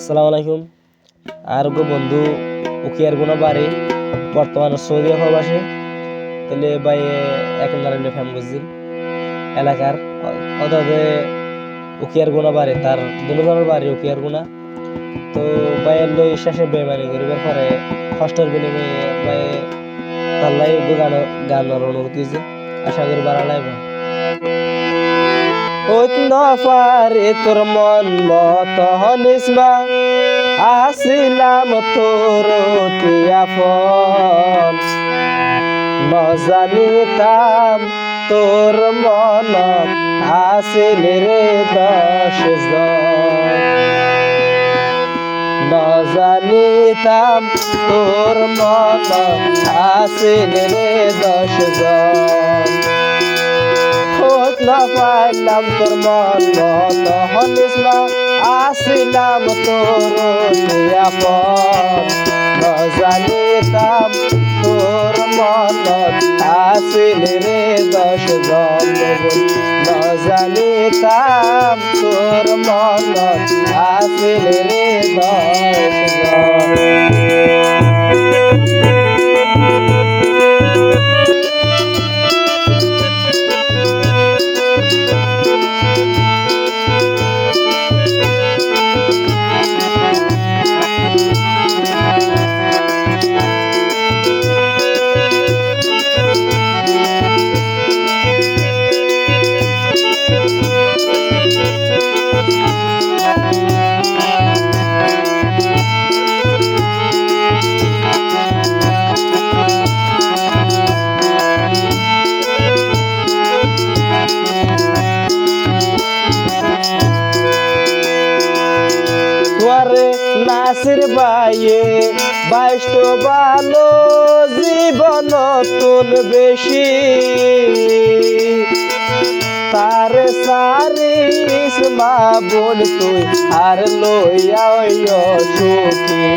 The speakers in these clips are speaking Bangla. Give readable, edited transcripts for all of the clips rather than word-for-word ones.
আসসালামু আলাইকুম। আর গো বন্ধু উকিয়ার গুনা বাড়ি বর্তমানে সৌদি প্রবাসী তাহলে ভাই এক নারায়ণ ফ্যাম বুঝছিল এলাকার অদাদে উকিয়ার গুনা বাড়ি তার দুজনের বাড়ি উকিয়ার গুনা তো ভাইয়ের লই শেষে বেমানি করিবার পরে কষ্টের বিনিময়ে ভাই তার লাই গানের অনুমতি দিয়েছে। আশা করি ভালো লাগবে। ওই নফারে তোর মন মত নিসমা আসিলাম তোর আপন নজানিতাম তোর মন আসিল রে 10 জন নজানিতাম তোর মন আসিল রে 10 জন না পাইলাম তোর মন হনিসমা আসিলাম তোর আপন নজানিতাম তোর মন আসিল রে 10 জন নজানিতাম তোর মন আসিল রে 10 জন। নাসির বাইয়ে বাইষ্ট ভালো জীবন নতুন বেশি তার সারিস মা বোন তুই আর লইয়া সুখী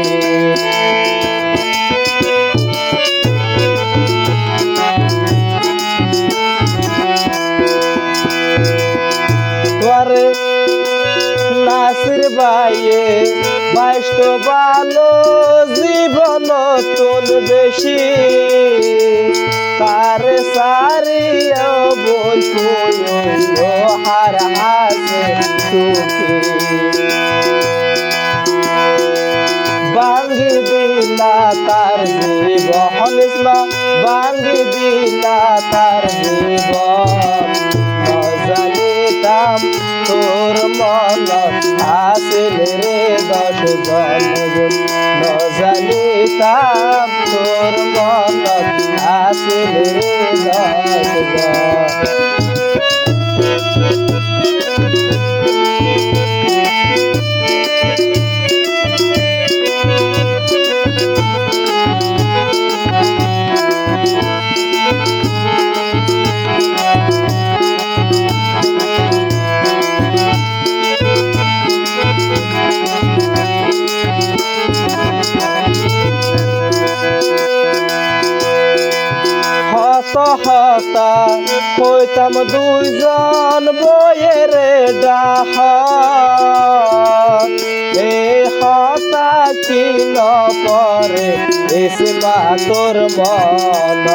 তোরে নাসির বাইয়ে বাইষ্ট ভালো জীবন নতুন বেশি তার সারিও বল তুই হার হাসে সুখী বাঙ্গি দিলা তার জীবন বাঙ্গি দিলা তার জীবন নজানিতাম তোর মন আসিল রে 10 জন নজানিতাম তোর মন আসিল রে 10 জন। হতা হইতাম দুইজন বইয়ের ডাহ এ হতা কি ন পরে এসমা তোর মন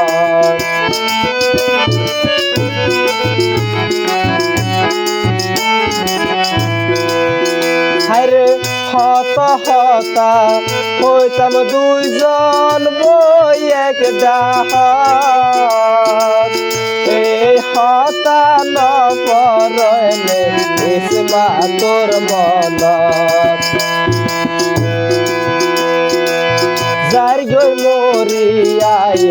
হায়রে হতা হইতাম দুইজন বই এক ডাহ এই হতা ন পরলে এসমা তোর মন যার গই মরি আয়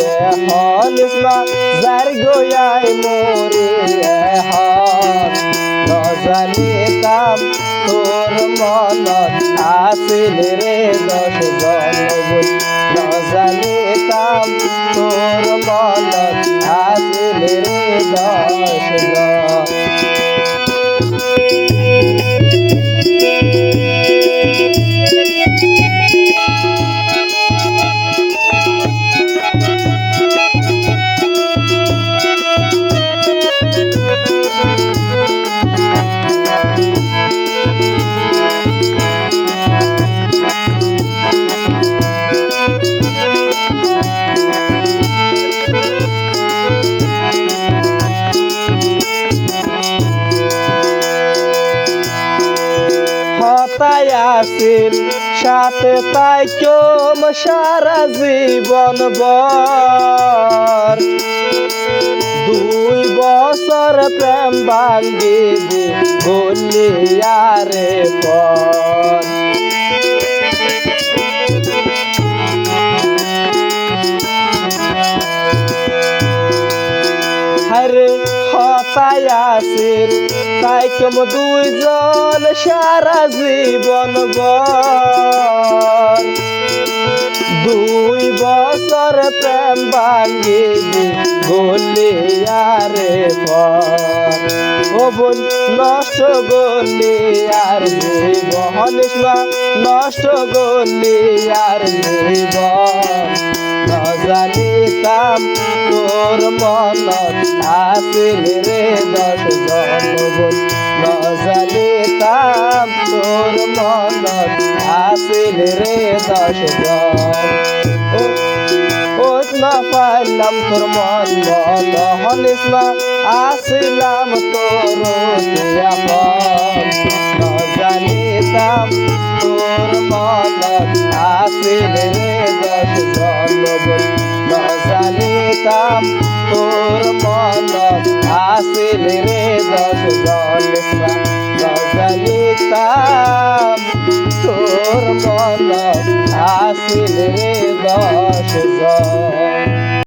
হনিসমা যার গই আয় মরি হন নজানিতাম তোর মন আসিল রে 10 জন নজানিতাম তোর মন আসিল রে 10 জন। কথায় আসিল সাথে তাই কম সারা জীবন ভর 2 বছর প্রেম ভাঙ্গি দি গলিয়ারে পর হরে কথায় আসিল তাই কম 2 জন সারা জীবন ভর 2 বছর প্রেম ভাঙ্গি দি গলিয়ারে পর ও বোন নষ্ট গলিয়ার জীবন নষ্ট গলিয়ার জীবন জানিতাম তোর মনত আসিল রে 10 জন বোন জানিতাম তোর মনত আসিল রে 10 জন না পাইলাম তোর মন মত হনিস না আসিলাম তোর আপন জানিতাম তোর মত আসিল রে 10 জন জানিতাম তোর মত আসিল রে 10 জন জানিতাম তোর মত আসিল রে 10 জন